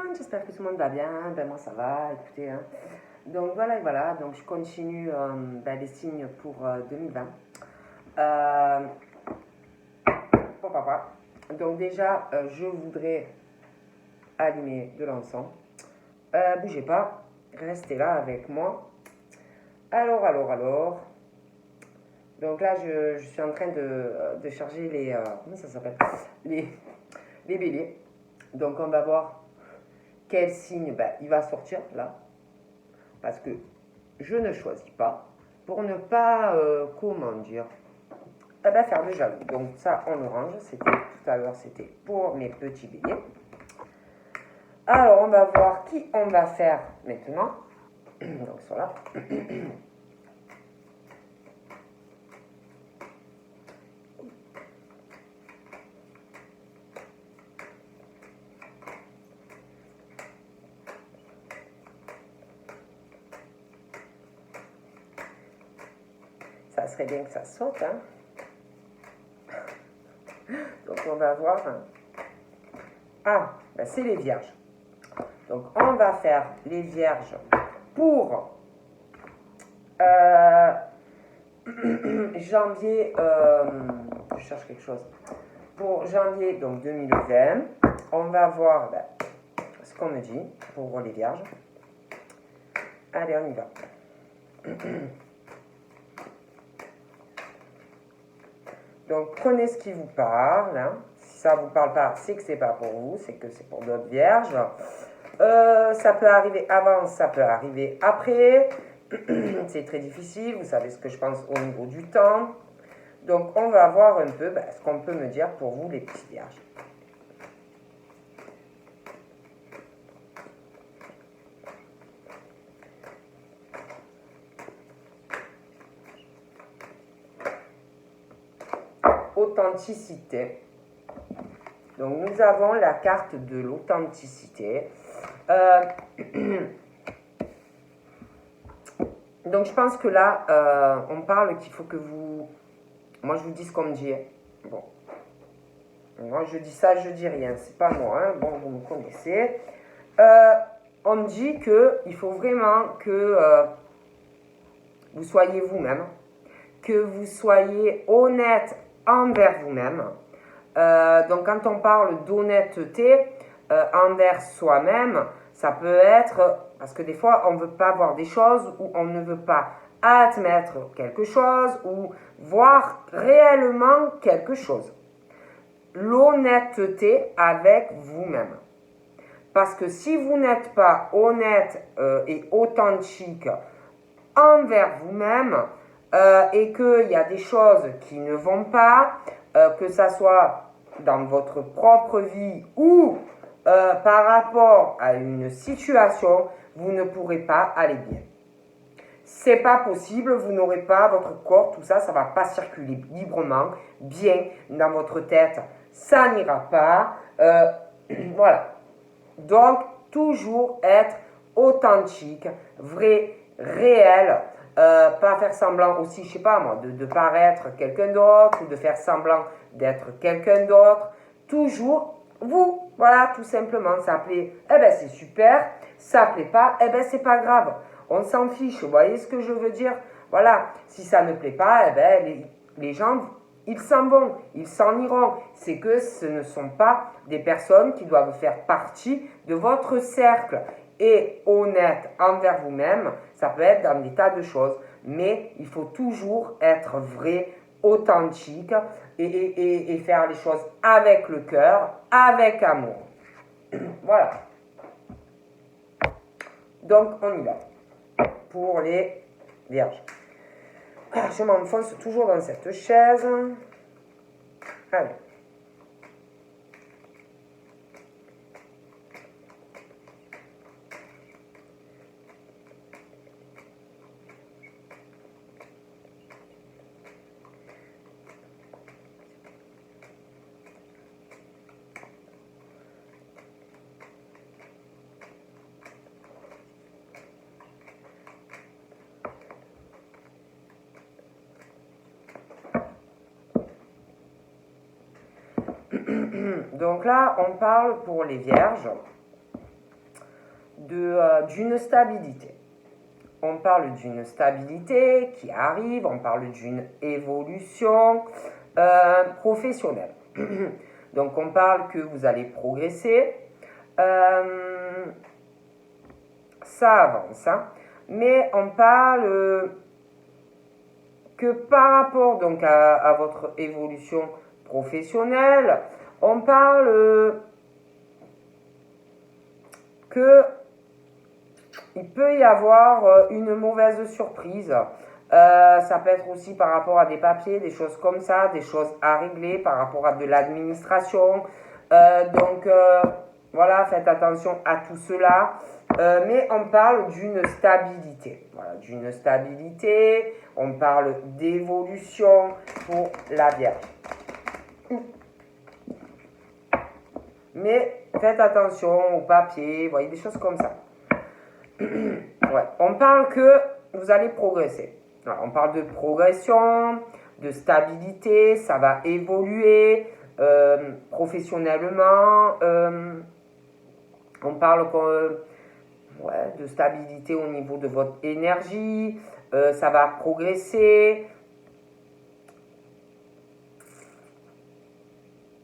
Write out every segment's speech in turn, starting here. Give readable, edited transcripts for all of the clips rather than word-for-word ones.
monde, j'espère que tout le monde va bien. Ben moi ça va, écoutez. Hein. Donc voilà, donc je continue les signes pour 2020. Pourquoi pas. Donc déjà, je voudrais allumer de l'encens. Bougez pas, restez là avec moi. Alors. Donc là, je suis en train de charger les... comment ça s'appelle les béliers. Donc on va voir quel signe il va sortir là. Parce que je ne choisis pas. Pour ne pas, comment dire, faire le jaloux. Donc ça, on le range. C'était tout à l'heure, c'était pour mes petits béliers. Alors, on va voir qui on va faire maintenant. Donc, ils sont là. Ça serait bien que ça saute, hein. Donc, on va voir. Ah, c'est les vierges. Donc, on va faire les vierges pour janvier. Je cherche quelque chose. Pour janvier, donc 2020, on va voir ce qu'on me dit pour les vierges. Allez, on y va. Donc, prenez ce qui vous parle. Hein. Si ça ne vous parle pas, c'est que ce n'est pas pour vous, c'est que c'est pour d'autres vierges. Ça peut arriver avant, ça peut arriver après. C'est très difficile, vous savez ce que je pense au niveau du temps. Donc, on va voir un peu ce qu'on peut me dire pour vous, les petites vierges. Authenticité. Donc, nous avons la carte de l'authenticité. Donc, je pense que là, on parle qu'il faut que vous... Moi, je vous dis ce qu'on me dit. Bon. Moi, je dis ça, je dis rien. C'est pas moi. Hein. Bon, vous me connaissez. On me dit qu'il faut vraiment que vous soyez vous-même. Que vous soyez honnête envers vous-même. Donc, quand on parle d'honnêteté envers soi-même, ça peut être, parce que des fois, on ne veut pas voir des choses ou on ne veut pas admettre quelque chose ou voir réellement quelque chose. L'honnêteté avec vous-même. Parce que si vous n'êtes pas honnête et authentique envers vous-même et qu'il y a des choses qui ne vont pas, que ça soit dans votre propre vie ou par rapport à une situation, vous ne pourrez pas aller bien. C'est pas possible, vous n'aurez pas votre corps, tout ça, ça va pas circuler librement, bien dans votre tête, ça n'ira pas. Voilà. Donc, toujours être authentique, vrai, réel, pas faire semblant aussi, je sais pas moi, de paraître quelqu'un d'autre ou de faire semblant d'être quelqu'un d'autre. Toujours vous, voilà, tout simplement. Ça plaît, c'est super. Ça plaît pas, c'est pas grave. On s'en fiche, vous voyez ce que je veux dire? Voilà, si ça ne plaît pas, les gens, ils s'en vont, ils s'en iront. C'est que ce ne sont pas des personnes qui doivent faire partie de votre cercle. Et honnête envers vous-même, ça peut être dans des tas de choses, mais il faut toujours être vrai, authentique et faire les choses avec le cœur, avec amour. Voilà. Donc, on y va. Pour les vierges. Je m'enfonce toujours dans cette chaise. Allez. Donc là, on parle pour les vierges. d'une stabilité. On parle d'une stabilité qui arrive, on parle d'une évolution professionnelle. Donc on parle que vous allez progresser. Ça avance, hein. Mais on parle que par rapport donc à votre évolution professionnelle, on parle que il peut y avoir une mauvaise surprise. Ça peut être aussi par rapport à des papiers, des choses comme ça, des choses à régler par rapport à de l'administration. Donc voilà, faites attention à tout cela. Mais on parle d'une stabilité. Voilà, d'une stabilité. On parle d'évolution pour la Vierge. Mais faites attention aux papiers, vous voyez, des choses comme ça. Ouais, on parle que vous allez progresser. Voilà, on parle de progression, de stabilité, ça va évoluer professionnellement. On parle de stabilité au niveau de votre énergie, ça va progresser.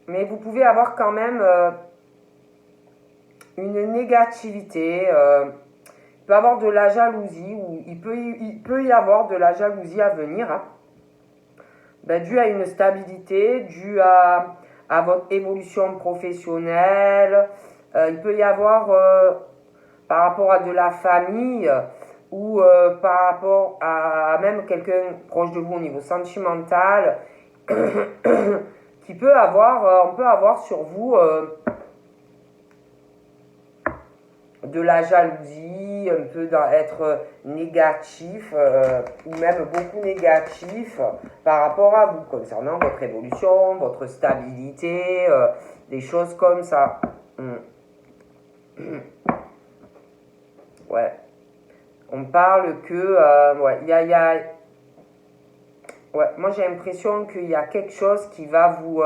Mais vous pouvez avoir quand même une négativité. Il peut y avoir de la jalousie, ou il peut y avoir de la jalousie à venir, hein, dû à une stabilité, dû à votre évolution professionnelle. Il peut y avoir par rapport à de la famille ou par rapport à même quelqu'un proche de vous au niveau sentimental qui peut avoir, on peut avoir sur vous de la jalousie, un peu être négatif ou même beaucoup négatif par rapport à vous concernant votre évolution, votre stabilité, des choses comme ça. Ouais. On parle que ouais, moi j'ai l'impression qu'il y a quelque chose qui va vous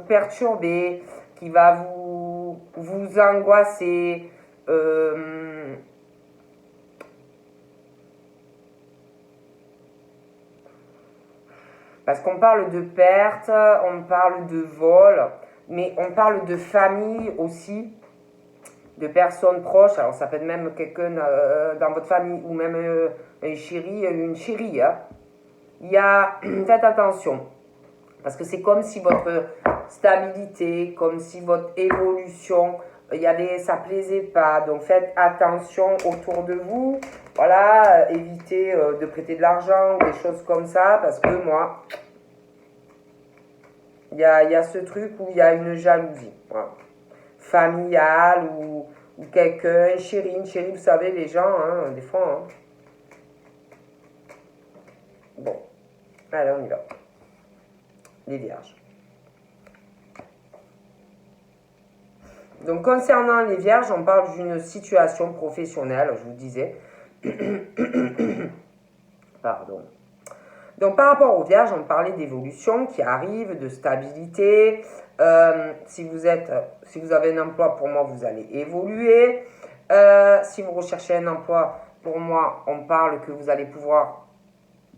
perturber, qui va vous angoisser. Parce qu'on parle de perte, on parle de vol, mais on parle de famille aussi, de personnes proches. Alors ça peut être même quelqu'un dans votre famille ou même un chéri, une chérie. Hein. Faites attention. Parce que c'est comme si votre stabilité, comme si votre évolution, ça plaisait pas. Donc faites attention autour de vous. Voilà, évitez de prêter de l'argent ou des choses comme ça. Parce que moi, il y a ce truc où il y a une jalousie. Voilà. Familiale ou quelqu'un, une chérie, vous savez, les gens, hein, des fois. Hein. Bon, allez, on y va. Les vierges. Donc concernant les vierges, on parle d'une situation professionnelle, je vous disais. Pardon. Donc par rapport aux vierges, on parlait d'évolution qui arrive, de stabilité. Si vous avez un emploi, pour moi, vous allez évoluer. Si vous recherchez un emploi, pour moi, on parle que vous allez pouvoir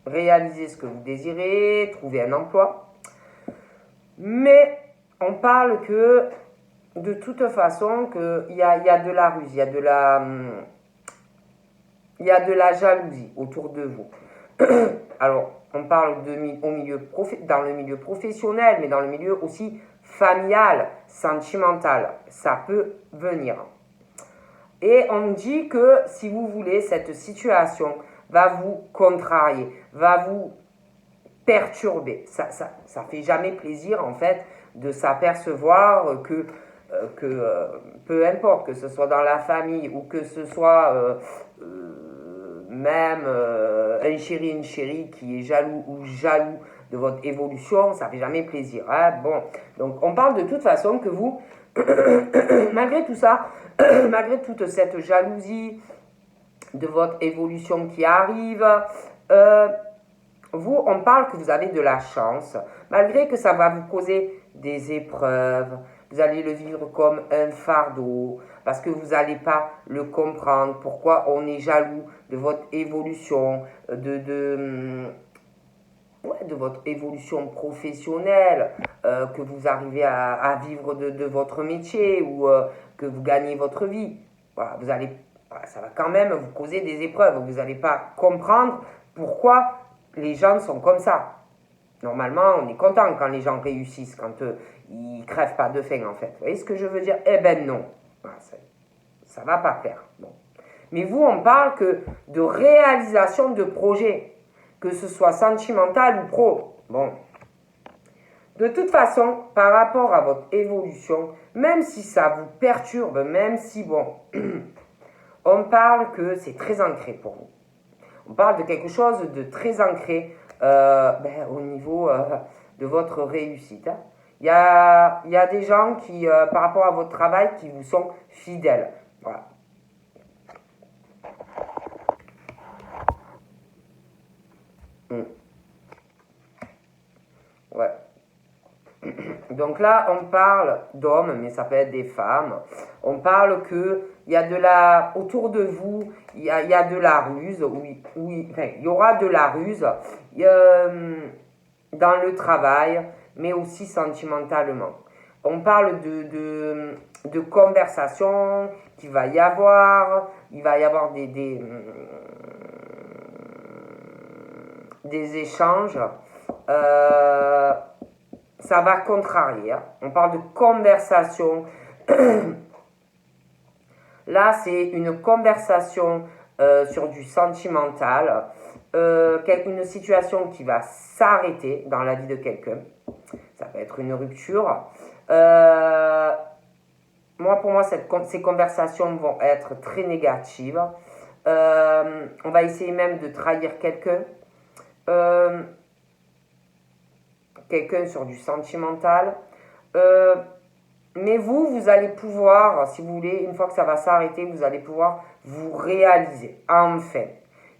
réaliser ce que vous désirez, trouver un emploi. Mais on parle que de toute façon qu'il y a de la ruse, il y a de la jalousie autour de vous. Alors, on parle dans le milieu professionnel, mais dans le milieu aussi familial, sentimental. Ça peut venir. Et on dit que si vous voulez, cette situation va vous contrarier, va vous perturber. Ça fait jamais plaisir en fait de s'apercevoir que peu importe, que ce soit dans la famille ou que ce soit même un chéri, une chérie qui est jaloux ou jaloux de votre évolution, ça fait jamais plaisir. Hein. Bon, donc on parle de toute façon que vous, malgré tout ça, malgré toute cette jalousie de votre évolution qui arrive, on parle que vous avez de la chance, malgré que ça va vous causer des épreuves, vous allez le vivre comme un fardeau, parce que vous n'allez pas le comprendre, pourquoi on est jaloux de votre évolution, de votre évolution professionnelle, que vous arrivez à vivre de votre métier ou que vous gagnez votre vie. Voilà, ça va quand même vous causer des épreuves. Vous n'allez pas comprendre pourquoi les gens sont comme ça. Normalement, on est content quand les gens réussissent, quand ils ne crèvent pas de faim en fait. Vous voyez ce que je veux dire? Eh ben non, voilà, ça ne va pas faire. Bon. Mais vous, on parle que de réalisation de projets, que ce soit sentimental ou pro. Bon. De toute façon, par rapport à votre évolution, même si ça vous perturbe, même si, bon, on parle que c'est très ancré pour vous. On parle de quelque chose de très ancré au niveau de votre réussite. Hein. Il y a des gens qui, par rapport à votre travail, qui vous sont fidèles. Voilà. Ouais. Donc là, on parle d'hommes, mais ça peut être des femmes. On parle que il y a autour de vous, il y a de la ruse. Il y aura de la ruse dans le travail, mais aussi sentimentalement. On parle de conversation qu'il va y avoir. Il va y avoir des échanges. Ça va contrarier. Hein. On parle de conversation. Là, c'est une conversation sur du sentimental. Une situation qui va s'arrêter dans la vie de quelqu'un. Ça peut être une rupture. Pour moi, ces conversations vont être très négatives. On va essayer même de trahir quelqu'un. Quelqu'un sur du sentimental. Mais vous allez pouvoir, si vous voulez, une fois que ça va s'arrêter, vous allez pouvoir vous réaliser. Enfin,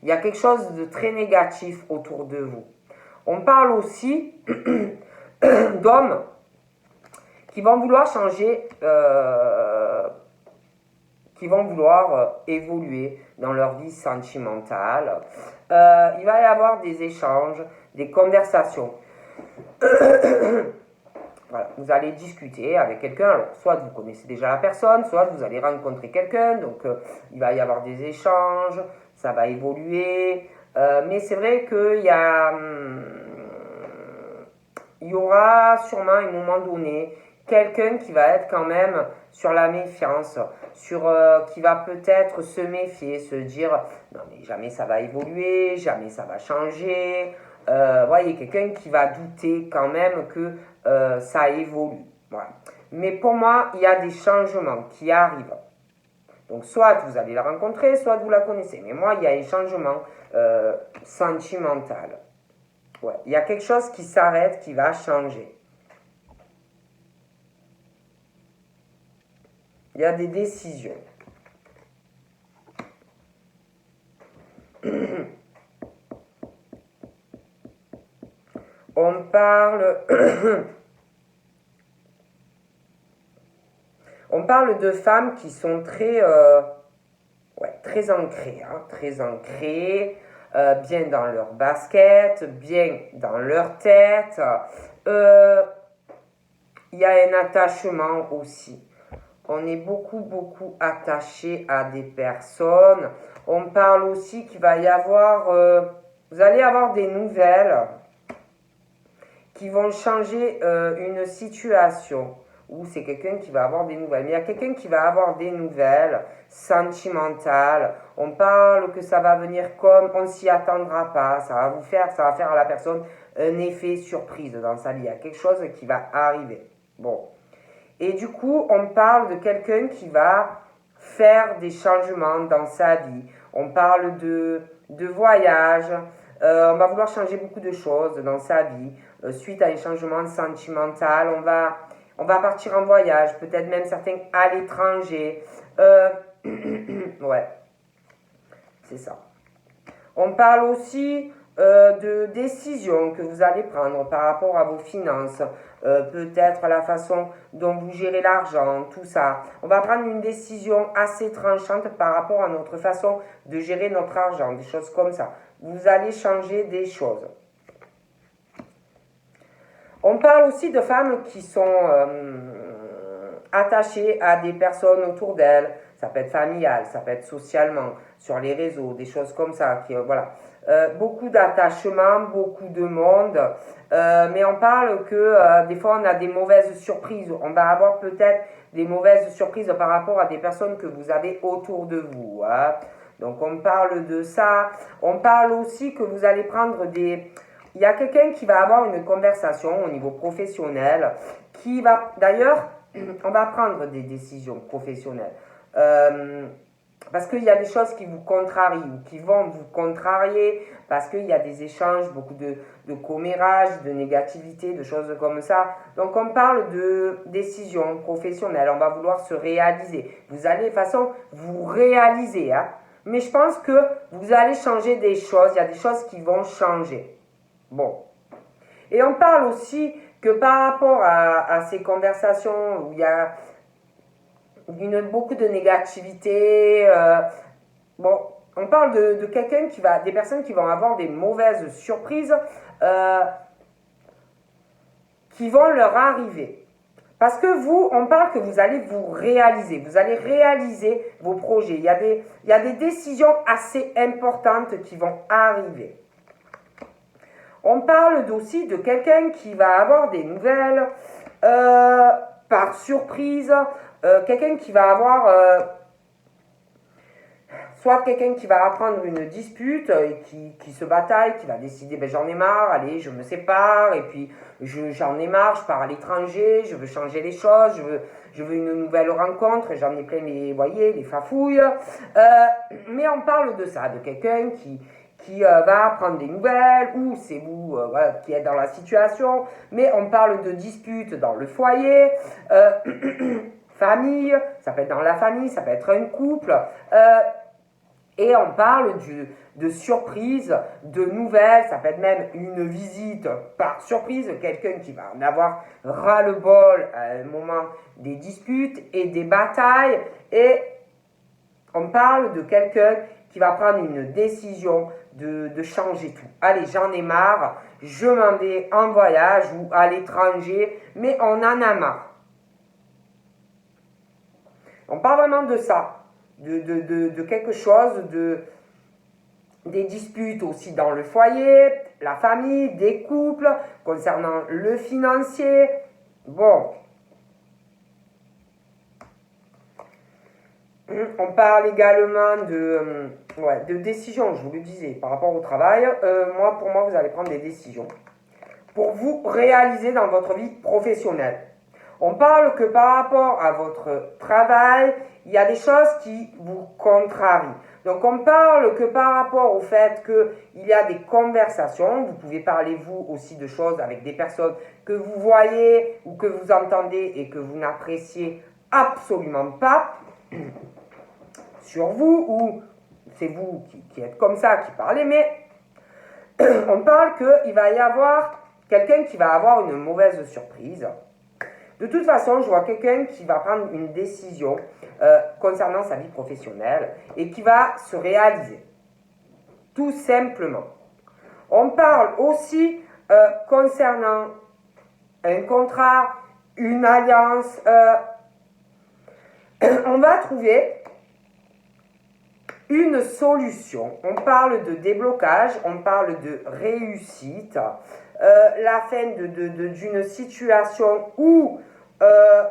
il y a quelque chose de très négatif autour de vous. On parle aussi d'hommes qui vont vouloir changer, qui vont vouloir évoluer dans leur vie sentimentale. Il va y avoir des échanges, des conversations. Voilà, vous allez discuter avec quelqu'un, alors soit vous connaissez déjà la personne, soit vous allez rencontrer quelqu'un, donc il va y avoir des échanges, ça va évoluer, mais c'est vrai qu'il y aura sûrement à un moment donné quelqu'un qui va être quand même sur la méfiance, qui va peut-être se méfier, se dire non mais jamais ça va évoluer, jamais ça va changer. Voyez, quelqu'un qui va douter quand même que ça évolue. Voilà. Mais pour moi, il y a des changements qui arrivent. Donc, soit vous allez la rencontrer, soit vous la connaissez. Mais moi, il y a un changement sentimental. Ouais. Il y a quelque chose qui s'arrête, qui va changer. Il y a des décisions. On parle de femmes qui sont très ancrées, hein, très ancrées, bien dans leur basket, bien dans leur tête. Il y a un attachement aussi. On est beaucoup attaché à des personnes. On parle aussi qu'il va y avoir, vous allez avoir des nouvelles qui vont changer une situation où c'est quelqu'un qui va avoir des nouvelles. Mais il y a quelqu'un qui va avoir des nouvelles sentimentales. On parle que ça va venir comme on ne s'y attendra pas. Ça va faire à la personne un effet surprise dans sa vie. Il y a quelque chose qui va arriver. Bon. Et du coup, on parle de quelqu'un qui va faire des changements dans sa vie. On parle de voyage. On va vouloir changer beaucoup de choses dans sa vie. Suite à un changement sentimental, on va partir en voyage. Peut-être même certains à l'étranger. Ouais, c'est ça. On parle aussi de décisions que vous allez prendre par rapport à vos finances, peut-être la façon dont vous gérez l'argent, tout ça. On va prendre une décision assez tranchante par rapport à notre façon de gérer notre argent, des choses comme ça. Vous allez changer des choses. On parle aussi de femmes qui sont attachées à des personnes autour d'elles. Ça peut être familial, ça peut être socialement, sur les réseaux, des choses comme ça. Voilà. Beaucoup d'attachements, beaucoup de monde. Mais on parle que des fois on a des mauvaises surprises. On va avoir peut-être des mauvaises surprises par rapport à des personnes que vous avez autour de vous. Hein. Donc on parle de ça. On parle aussi que vous allez prendre des... Il y a quelqu'un qui va avoir une conversation au niveau professionnel, qui va, d'ailleurs, on va prendre des décisions professionnelles. Parce qu'il y a des choses qui vous contrarient ou qui vont vous contrarier, parce qu'il y a des échanges, beaucoup de commérages, de négativité, de choses comme ça. Donc on parle de décisions professionnelles, on va vouloir se réaliser. Vous allez de toute façon vous réaliser, hein. Mais je pense que vous allez changer des choses, il y a des choses qui vont changer. Bon. Et on parle aussi que par rapport à ces conversations où il y a beaucoup de négativité, bon, on parle de quelqu'un qui va, des personnes qui vont avoir des mauvaises surprises qui vont leur arriver. Parce que vous, on parle que vous allez vous allez réaliser vos projets. Il y a des décisions assez importantes qui vont arriver. On parle aussi de quelqu'un qui va avoir des nouvelles par surprise, quelqu'un qui va avoir, soit quelqu'un qui va apprendre une dispute et qui se bataille, qui va décider, ben j'en ai marre, allez, je me sépare, et puis j'en ai marre, je pars à l'étranger, je veux changer les choses, je veux une nouvelle rencontre, j'en ai plein les, vous voyez, les fafouilles. Mais on parle de ça, de quelqu'un qui va prendre des nouvelles, ou c'est vous voilà, qui êtes dans la situation, mais on parle de disputes dans le foyer, famille, ça peut être dans la famille, ça peut être un couple, et on parle de surprises, de nouvelles, ça peut être même une visite par surprise, quelqu'un qui va en avoir ras-le-bol à un moment des disputes et des batailles, et on parle de quelqu'un qui va prendre une décision de changer tout. Allez, j'en ai marre, je m'en vais en voyage ou à l'étranger, mais on en a marre. On parle vraiment de ça, de quelque chose, des disputes aussi dans le foyer, la famille, des couples, concernant le financier. Bon. On parle également de décisions, je vous le disais, par rapport au travail. Pour moi, vous allez prendre des décisions pour vous réaliser dans votre vie professionnelle. On parle que par rapport à votre travail, il y a des choses qui vous contrarient. Donc on parle que par rapport au fait qu'il y a des conversations, vous pouvez parler vous aussi de choses avec des personnes que vous voyez ou que vous entendez et que vous n'appréciez absolument pas sur vous, ou c'est vous qui êtes comme ça, qui parlez, mais on parle qu'il va y avoir quelqu'un qui va avoir une mauvaise surprise. De toute façon, je vois quelqu'un qui va prendre une décision concernant sa vie professionnelle et qui va se réaliser. Tout simplement. On parle aussi concernant un contrat, une alliance. On va trouver une solution. On parle de déblocage, on parle de réussite, la fin d'une situation où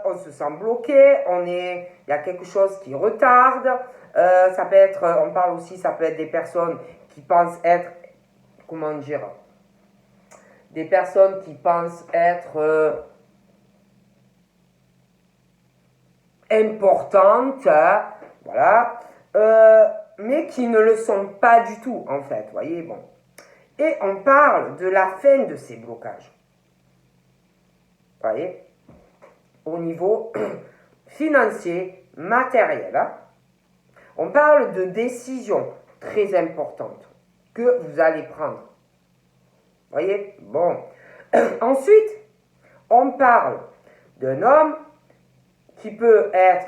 on se sent bloqué, il y a quelque chose qui retarde, ça peut être, on parle aussi, ça peut être des personnes qui pensent être, comment dire, des personnes qui pensent être importantes, voilà, mais qui ne le sont pas du tout, en fait, voyez, bon. Et on parle de la fin de ces blocages, voyez, au niveau financier, matériel, hein. On parle de décisions très importantes que vous allez prendre. Voyez? Bon. Ensuite, on parle d'un homme qui peut être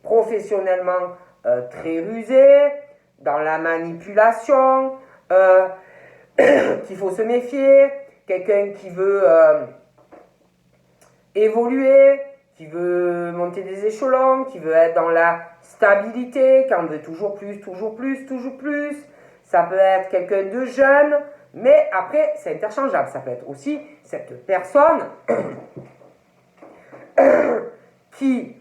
professionnellement très rusé, dans la manipulation, qu'il faut se méfier, quelqu'un qui veut évoluer, qui veut monter des échelons, qui veut être dans la stabilité, qui en veut toujours plus, toujours plus, toujours plus. Ça peut être quelqu'un de jeune, mais après, c'est interchangeable. Ça peut être aussi cette personne qui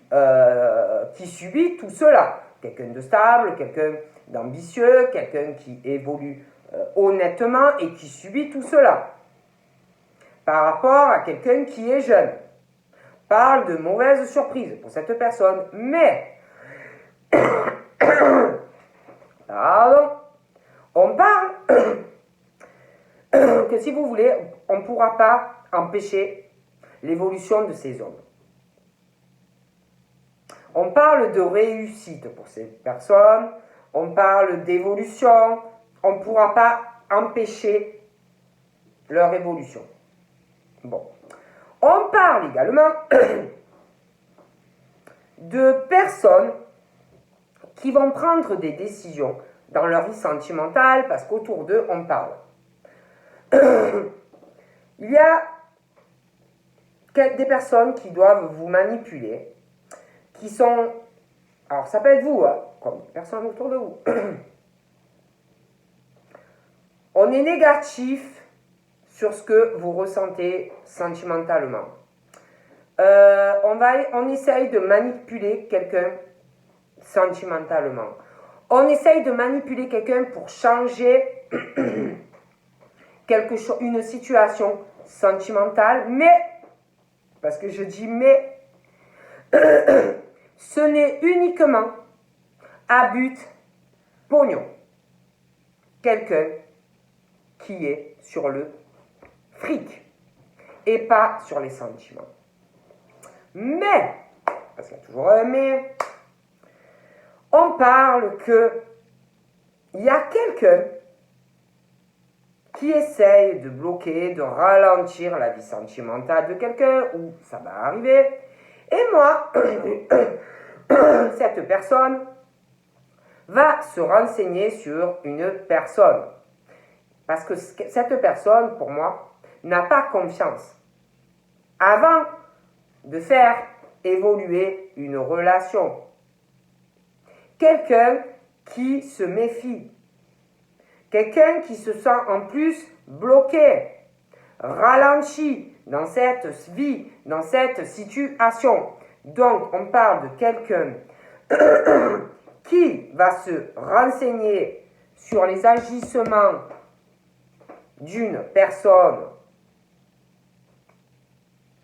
subit tout cela. Quelqu'un de stable, quelqu'un d'ambitieux, quelqu'un qui évolue honnêtement et qui subit tout cela. Par rapport à quelqu'un qui est jeune. Parle de mauvaises surprises pour cette personne, mais pardon, on parle que si vous voulez, on ne pourra pas empêcher l'évolution de ces hommes. On parle de réussite pour ces personnes, on parle d'évolution, on ne pourra pas empêcher leur évolution. Bon. On parle également de personnes qui vont prendre des décisions dans leur vie sentimentale parce qu'autour d'eux, on parle. Il y a des personnes qui doivent vous manipuler, qui sont... Alors, ça peut être vous, hein, comme personne autour de vous. On est négatif sur ce que vous ressentez sentimentalement. On essaye de manipuler quelqu'un sentimentalement. On essaye de manipuler quelqu'un pour changer quelque chose, une situation sentimentale, mais, parce que je dis mais, ce n'est uniquement à but pognon. Quelqu'un qui est sur le fric et pas sur les sentiments. Mais, parce qu'il y a toujours un mais, on parle que il y a quelqu'un qui essaye de bloquer, de ralentir la vie sentimentale de quelqu'un, ou ça va arriver, et moi, cette personne va se renseigner sur une personne. Parce que cette personne, pour moi, n'a pas confiance. Avant de faire évoluer une relation. Quelqu'un qui se méfie. Quelqu'un qui se sent en plus bloqué, ralenti dans cette vie, dans cette situation. Donc, on parle de quelqu'un qui va se renseigner sur les agissements d'une personne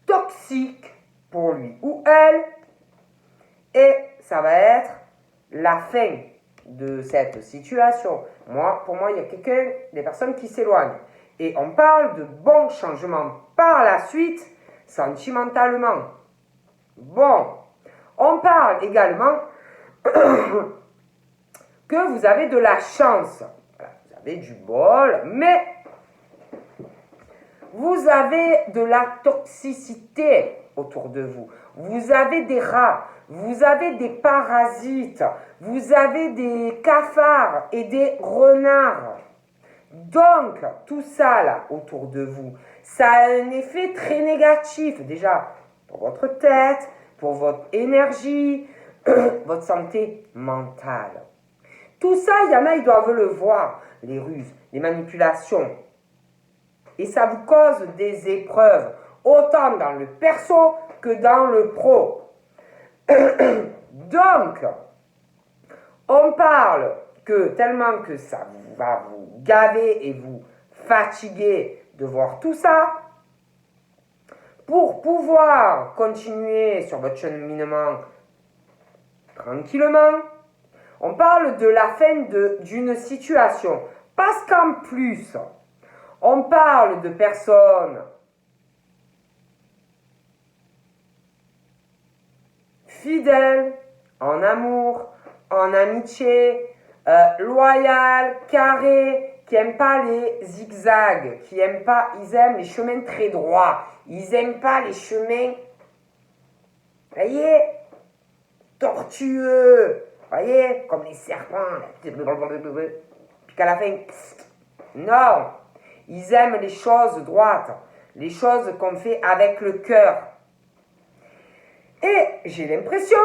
toxique pour lui ou elle, et ça va être la fin de cette situation. Pour moi, il y a des personnes qui s'éloignent. Et on parle de bons changements par la suite, sentimentalement. Bon, on parle également que vous avez de la chance. Voilà, vous avez du bol, mais vous avez de la toxicité autour de vous. Vous avez des rats, vous avez des parasites, vous avez des cafards et des renards. Donc, tout ça là autour de vous, ça a un effet très négatif déjà pour votre tête, pour votre énergie, votre santé mentale. Tout ça, il y en a, ils doivent le voir, les ruses, les manipulations. Et ça vous cause des épreuves, autant dans le perso que dans le pro. Donc, on parle que tellement que ça va vous gaver et vous fatiguer de voir tout ça, pour pouvoir continuer sur votre cheminement tranquillement, on parle de la fin d'une situation. Parce qu'en plus, on parle de personnes fidèles, en amour, en amitié, loyales, carrées, qui n'aiment pas les zigzags, ils aiment les chemins très droits, ils n'aiment pas les chemins, voyez, tortueux, voyez, comme les serpents, puis qu'à la fin, non, ils aiment les choses droites, les choses qu'on fait avec le cœur. Et j'ai l'impression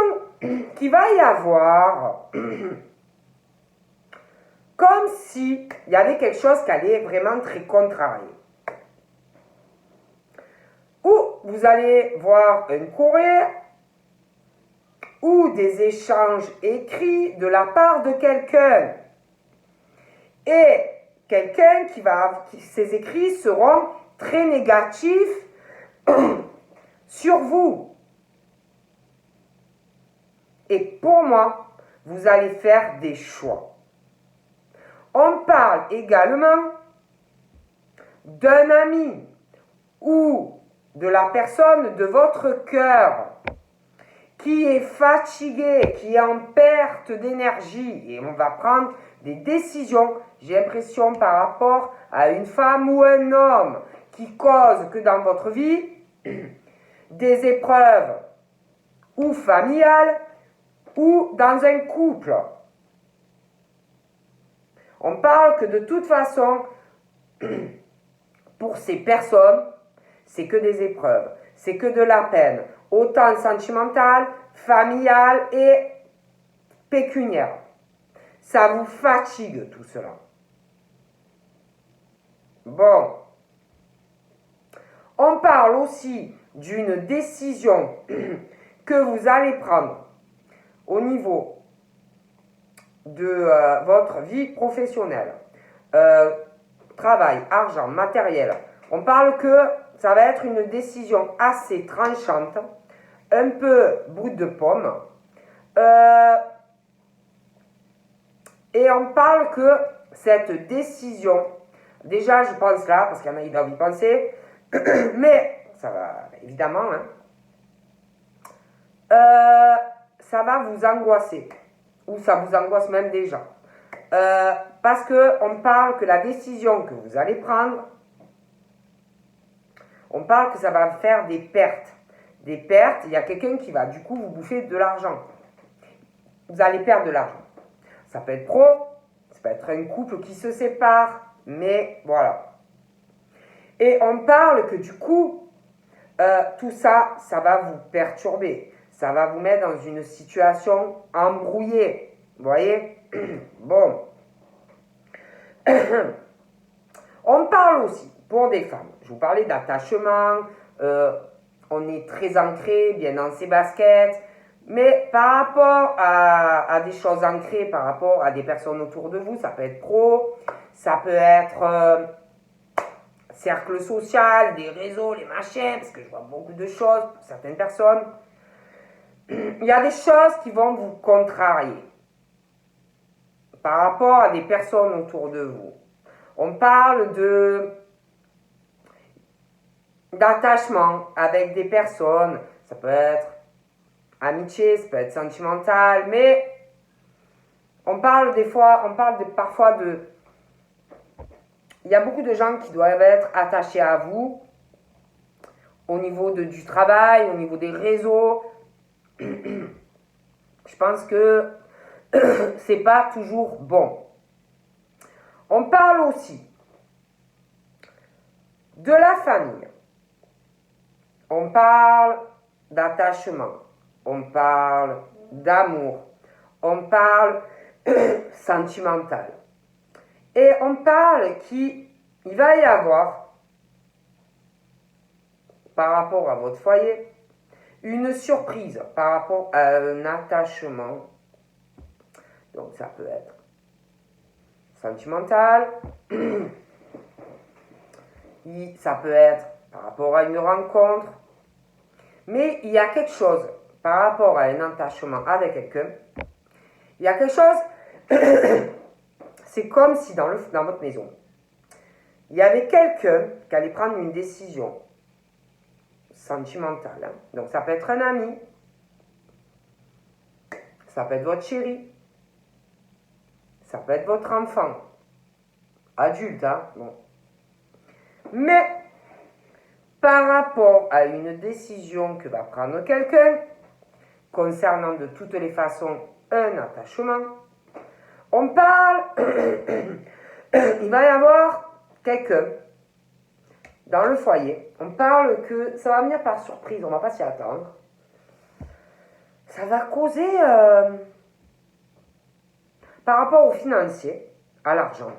qu'il va y avoir comme s'il y avait quelque chose qui allait vraiment très contrarier. Ou vous allez voir un courrier ou des échanges écrits de la part de quelqu'un. Et quelqu'un ses écrits seront très négatifs sur vous. Et pour moi, vous allez faire des choix. On parle également d'un ami ou de la personne de votre cœur qui est fatigué, qui est en perte d'énergie. Et on va prendre des décisions, j'ai l'impression, par rapport à une femme ou un homme qui cause que dans votre vie, des épreuves ou familiales ou dans un couple. On parle que de toute façon, pour ces personnes, c'est que des épreuves, c'est que de la peine, autant sentimentale, familiale et pécuniaire. Ça vous fatigue tout cela. Bon. On parle aussi d'une décision que vous allez prendre au niveau de votre vie professionnelle, travail, argent, matériel. On parle que ça va être une décision assez tranchante, un peu brute de pomme. Et on parle que cette décision, déjà je pense là, parce qu'il y en a qui doivent y penser, mais ça va évidemment, ça va vous angoisser, ou ça vous angoisse même déjà. Parce qu'on parle que la décision que vous allez prendre, on parle que ça va faire des pertes. Des pertes, il y a quelqu'un qui va du coup vous bouffer de l'argent. Vous allez perdre de l'argent. Ça peut être pro, ça peut être un couple qui se sépare, mais voilà. Et on parle que du coup, tout ça, ça va vous perturber. Ça va vous mettre dans une situation embrouillée. Vous voyez? Bon. On parle aussi, pour des femmes, je vous parlais d'attachement, on est très ancré, bien dans ses baskets, mais par rapport à des choses ancrées, par rapport à des personnes autour de vous, ça peut être pro, ça peut être cercle social, des réseaux, les machins, parce que je vois beaucoup de choses pour certaines personnes. Il y a des choses qui vont vous contrarier par rapport à des personnes autour de vous. On parle d'attachement avec des personnes, ça peut être amitié, ça peut être sentimental, mais on parle parfois de... Il y a beaucoup de gens qui doivent être attachés à vous au niveau du travail, au niveau des réseaux. Je pense que c'est pas toujours bon. On parle aussi de la famille. On parle d'attachement. On parle d'amour. On parle sentimental. Et on parle qu'il va y avoir, par rapport à votre foyer, une surprise par rapport à un attachement. Donc ça peut être sentimental, ça peut être par rapport à une rencontre, mais il y a quelque chose par rapport à un attachement avec quelqu'un, il y a quelque chose, c'est comme si dans votre maison, il y avait quelqu'un qui allait prendre une décision sentimentale. Donc ça peut être un ami, ça peut être votre chéri, ça peut être votre enfant. adulte, hein, bon. Mais par rapport à une décision que va prendre quelqu'un, concernant de toutes les façons un attachement, on parle, il va y avoir quelqu'un dans le foyer, on parle que ça va venir par surprise, on ne va pas s'y attendre. Ça va causer, par rapport au financier, à l'argent,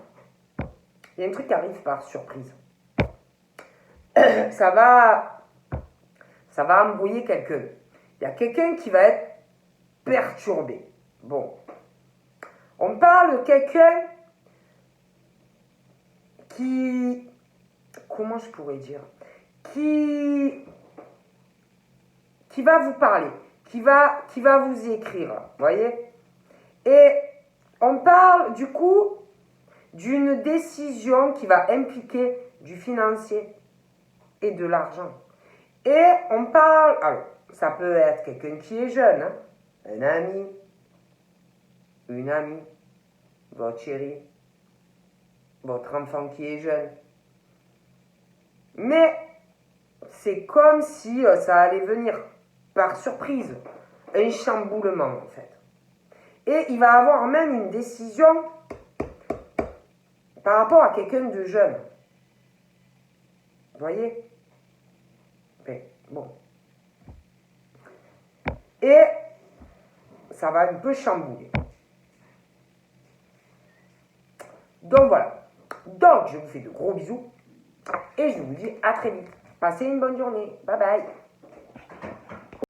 il y a un truc qui arrive par surprise. Ça va embrouiller quelqu'un. Il y a quelqu'un qui va être perturbé. Bon. On parle de quelqu'un qui... Comment je pourrais dire? Qui va vous parler, qui va vous écrire, voyez? Et on parle du coup d'une décision qui va impliquer du financier et de l'argent. Et on parle, alors ça peut être quelqu'un qui est jeune, hein, un ami, une amie, votre chéri, votre enfant qui est jeune. Mais c'est comme si ça allait venir par surprise, un chamboulement en fait. Et il va avoir même une décision par rapport à quelqu'un de jeune. Vous voyez? Bon. Et ça va un peu chambouler. Donc voilà. Donc je vous fais de gros bisous et je vous dis à très vite. Passez une bonne journée. Bye bye.